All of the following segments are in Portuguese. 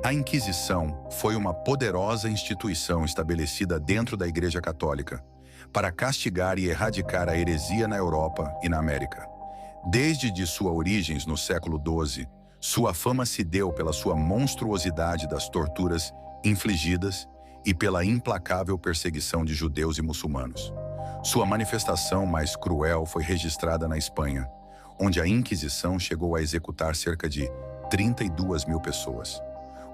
A Inquisição foi uma poderosa instituição estabelecida dentro da Igreja Católica para castigar e erradicar a heresia na Europa e na América. Desde de sua origens no século XII, sua fama se deu pela sua monstruosidade das torturas infligidas e pela implacável perseguição de judeus e muçulmanos. Sua manifestação mais cruel foi registrada na Espanha, onde a Inquisição chegou a executar cerca de 32 mil pessoas.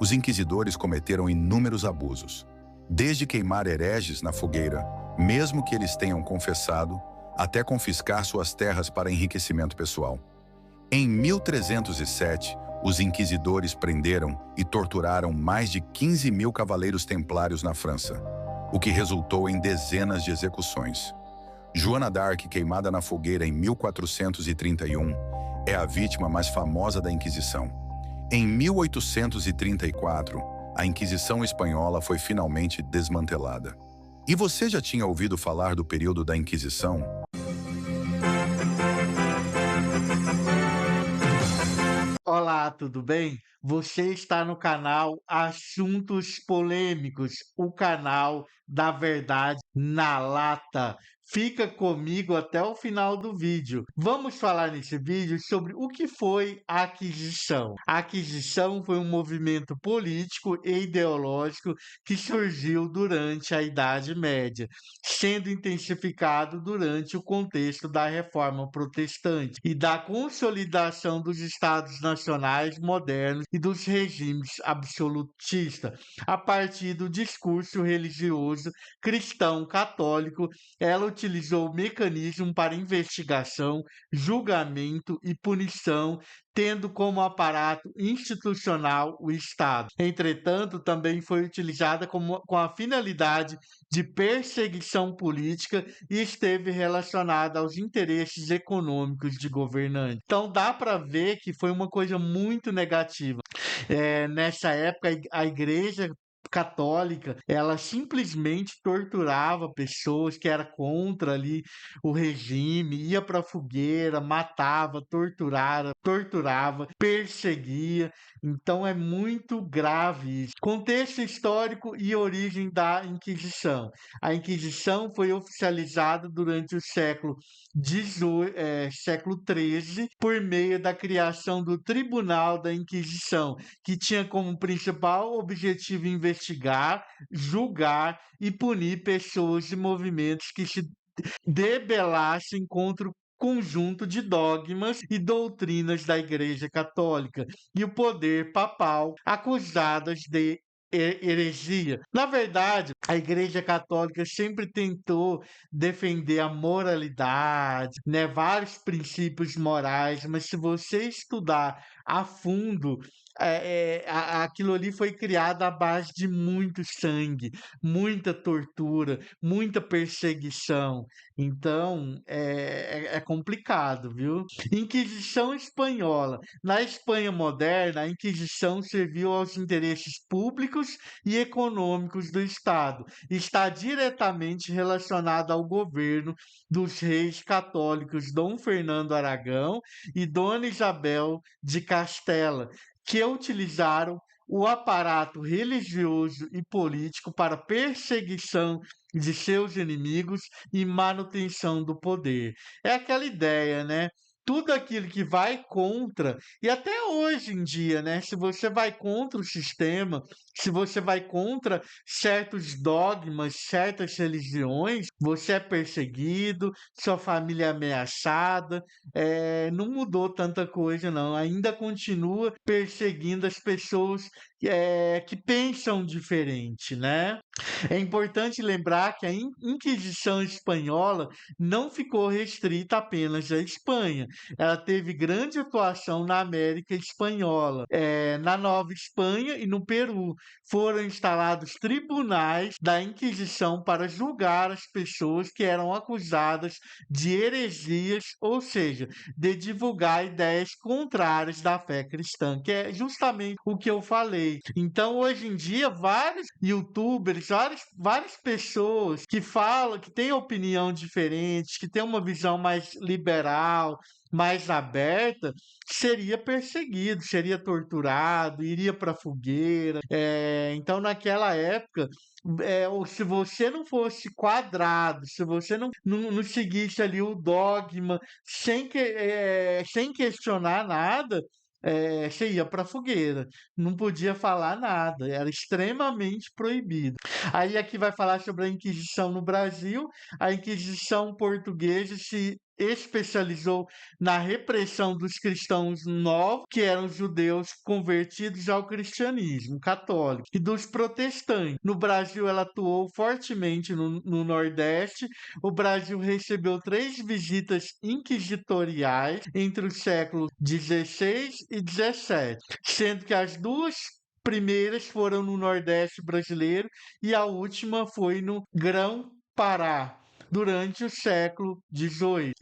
Os inquisidores cometeram inúmeros abusos, desde queimar hereges na fogueira, mesmo que eles tenham confessado, até confiscar suas terras para enriquecimento pessoal. Em 1307, os inquisidores prenderam e torturaram mais de 15 mil cavaleiros templários na França, o que resultou em dezenas de execuções. Joana d'Arc, queimada na fogueira em 1431, é a vítima mais famosa da Inquisição. Em 1834, a Inquisição espanhola foi finalmente desmantelada. E você já tinha ouvido falar do período da Inquisição? Olá, tudo bem? Você está no canal Assuntos Polêmicos, o canal da verdade na lata. Fica comigo até o final do vídeo. Vamos falar nesse vídeo sobre o que foi a aquisição. A aquisição foi um movimento político e ideológico que surgiu durante a Idade Média, sendo intensificado durante o contexto da Reforma Protestante e da consolidação dos Estados nacionais modernos e dos regimes absolutistas. A partir do discurso religioso cristão católico, ela utilizou o mecanismo para investigação, julgamento e punição, tendo como aparato institucional o Estado. Entretanto, também foi utilizada com a finalidade de perseguição política e esteve relacionada aos interesses econômicos de governantes. Então dá para ver que foi uma coisa muito negativa. Nessa época, a igreja católica, ela simplesmente torturava pessoas que era contra ali o regime, ia para a fogueira, matava, torturava, perseguia. Então é muito grave isso. Contexto histórico e origem da Inquisição. A Inquisição foi oficializada durante o século XIII por meio da criação do Tribunal da Inquisição, que tinha como principal objetivo investigar, julgar e punir pessoas e movimentos que se debelassem contra o conjunto de dogmas e doutrinas da Igreja Católica e o poder papal, acusadas de heresia. Na verdade, a Igreja Católica sempre tentou defender a moralidade, né, vários princípios morais, mas se você estudar a fundo, aquilo ali foi criado à base de muito sangue, muita tortura, muita perseguição. Então, é complicado, viu? Inquisição espanhola. Na Espanha moderna, a Inquisição serviu aos interesses públicos e econômicos do Estado. Está diretamente relacionada ao governo dos reis católicos Dom Fernando Aragão e Dona Isabel de Castela, que utilizaram o aparato religioso e político para perseguição de seus inimigos e manutenção do poder. É aquela ideia, né? Tudo aquilo que vai contra, e até hoje em dia, né? Se você vai contra o sistema, se você vai contra certos dogmas, certas religiões, você é perseguido, sua família é ameaçada. Não mudou tanta coisa, não. Ainda continua perseguindo as pessoas que pensam diferente, né? É importante lembrar que a Inquisição espanhola não ficou restrita apenas à Espanha. Ela teve grande atuação na América Espanhola. Na Nova Espanha e no Peru foram instalados tribunais da Inquisição para julgar as pessoas que eram acusadas de heresias, ou seja, de divulgar ideias contrárias da fé cristã, que é justamente o que eu falei. Então, hoje em dia, vários youtubers, várias pessoas que falam, que têm opinião diferente, que têm uma visão mais liberal, mais aberta, seria perseguido, seria torturado, iria para a fogueira. Então, naquela época, ou se você não fosse quadrado, se você não seguisse ali o dogma, sem questionar nada, você ia para a fogueira. Não podia falar nada, era extremamente proibido. Aí aqui vai falar sobre a Inquisição no Brasil. A Inquisição portuguesa se especializou na repressão dos cristãos novos, que eram judeus convertidos ao cristianismo católico, e dos protestantes. No Brasil, ela atuou fortemente no Nordeste. O Brasil recebeu 3 visitas inquisitoriais entre os séculos XVI e XVII, sendo que as duas primeiras foram no Nordeste brasileiro e a última foi no Grão-Pará, durante o século XVIII.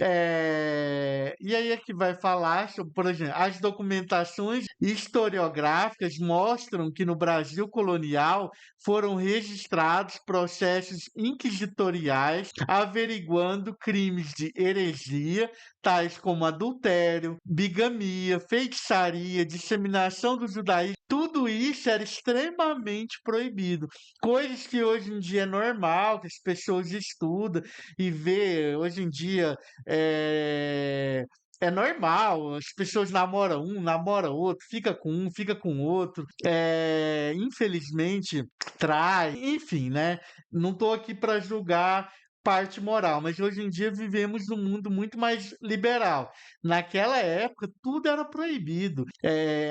E aí é que vai falar sobre, por exemplo, as documentações historiográficas mostram que no Brasil colonial foram registrados processos inquisitoriais averiguando crimes de heresia, tais como adultério, bigamia, feitiçaria, disseminação do judaísmo. Tudo isso era extremamente proibido. Coisas que hoje em dia é normal, que as pessoas estudam e vê hoje em dia é, é normal, as pessoas namoram um, namora outro, fica com um, fica com outro, infelizmente trai, enfim, né? Não estou aqui para julgar parte moral, mas hoje em dia vivemos num mundo muito mais liberal. Naquela época, tudo era proibido.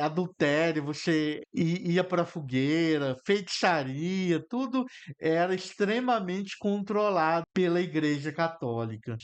Adultério, você ia para fogueira, feitiçaria, tudo era extremamente controlado pela Igreja Católica.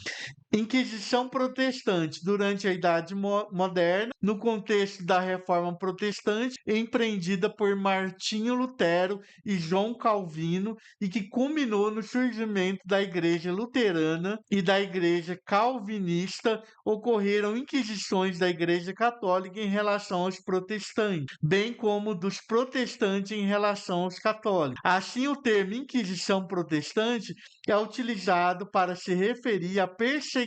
Inquisição protestante durante a Idade Moderna, no contexto da Reforma Protestante, empreendida por Martinho Lutero e João Calvino, e que culminou no surgimento da Igreja Luterana e da Igreja Calvinista. Ocorreram inquisições da Igreja Católica em relação aos protestantes, bem como dos protestantes em relação aos católicos. Assim, o termo Inquisição Protestante é utilizado para se referir à perseguição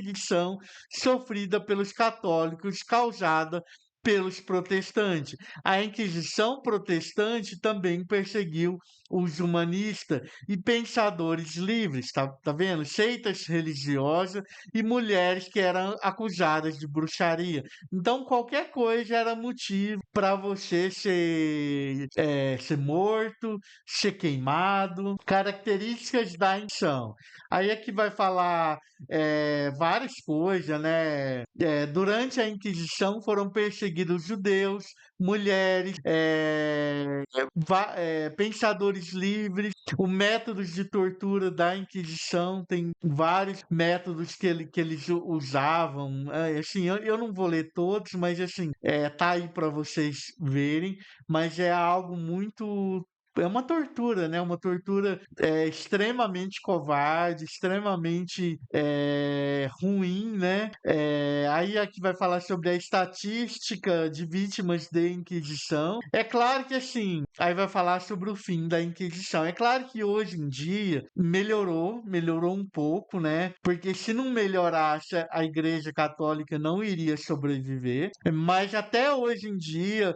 sofrida pelos católicos causada pelos protestantes. A Inquisição protestante também perseguiu os humanistas e pensadores livres, tá vendo? Seitas religiosas e mulheres que eram acusadas de bruxaria. Então, qualquer coisa era motivo para você ser morto, ser queimado. Características da Inquisição. Aí é que vai falar várias coisas, né? Durante a Inquisição foram perseguidos judeus, mulheres, pensadores livres. O método de tortura da Inquisição tem vários métodos que eles usavam. Assim, eu não vou ler todos, mas assim, tá aí para vocês verem. Mas é algo muito. É uma tortura, né? Uma tortura extremamente covarde, extremamente ruim, né? Aí aqui vai falar sobre a estatística de vítimas de Inquisição. É claro que assim, aí vai falar sobre o fim da Inquisição. É claro que hoje em dia melhorou um pouco, né? Porque se não melhorasse, a Igreja Católica não iria sobreviver. Mas até hoje em dia,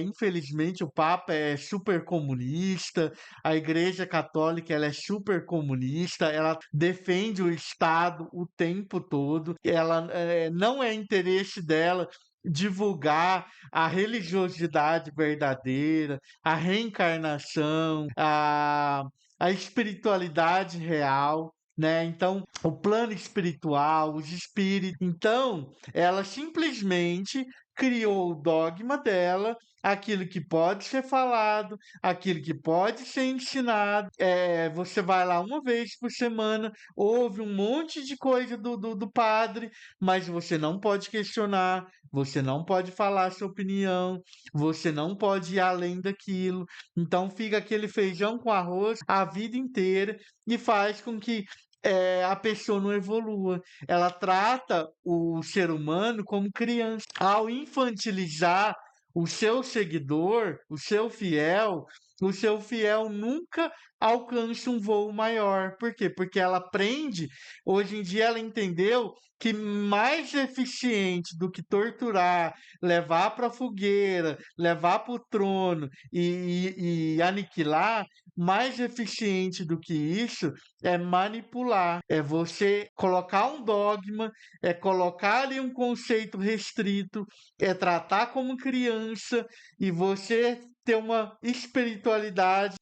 infelizmente, o Papa é super comunista, a Igreja Católica ela é super comunista, ela defende o Estado o tempo todo, ela não é interesse dela divulgar a religiosidade verdadeira, a reencarnação, a espiritualidade real. Né? Então, o plano espiritual, os espíritos. Então, ela simplesmente criou o dogma dela, aquilo que pode ser falado, aquilo que pode ser ensinado. Você vai lá uma vez por semana, ouve um monte de coisa do padre, mas você não pode questionar, você não pode falar sua opinião, você não pode ir além daquilo. Então fica aquele feijão com arroz a vida inteira e faz com que a pessoa não evolua. Ela trata o ser humano como criança. Ao infantilizar o seu seguidor, o seu fiel nunca alcança um voo maior. Por quê? Porque ela aprende, hoje em dia ela entendeu que mais eficiente do que torturar, levar para a fogueira, levar para o trono e aniquilar, mais eficiente do que isso é manipular, é você colocar um dogma, é colocar ali um conceito restrito, é tratar como criança e você ter uma espiritualidade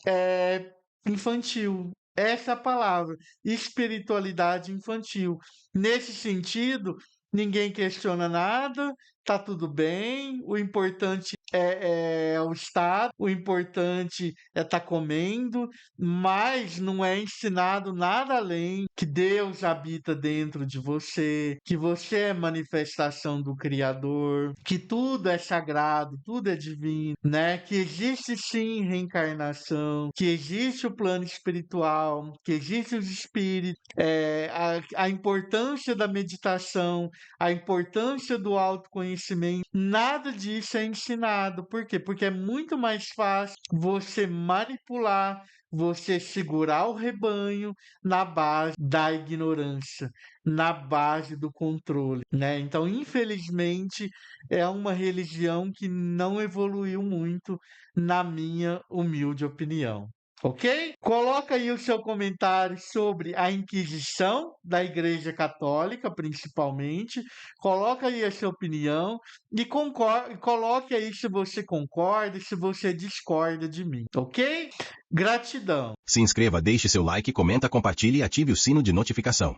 infantil. Essa é a palavra, espiritualidade infantil. Nesse sentido, ninguém questiona nada, tá tudo bem, o importante é o estado, o importante é estar comendo, mas não é ensinado nada além que Deus habita dentro de você, que você é manifestação do Criador, que tudo é sagrado, tudo é divino, né? Que existe sim reencarnação, que existe o plano espiritual, que existe os espíritos, a importância da meditação, a importância do autoconhecimento, nada disso é ensinado. Por quê? Porque é muito mais fácil você manipular, você segurar o rebanho na base da ignorância, na base do controle, né? Então, infelizmente, é uma religião que não evoluiu muito, na minha humilde opinião. Ok? Coloca aí o seu comentário sobre a Inquisição da Igreja Católica, principalmente. Coloca aí a sua opinião e coloque aí se você concorda e se você discorda de mim, ok? Gratidão. Se inscreva, deixe seu like, comenta, compartilhe e ative o sino de notificação.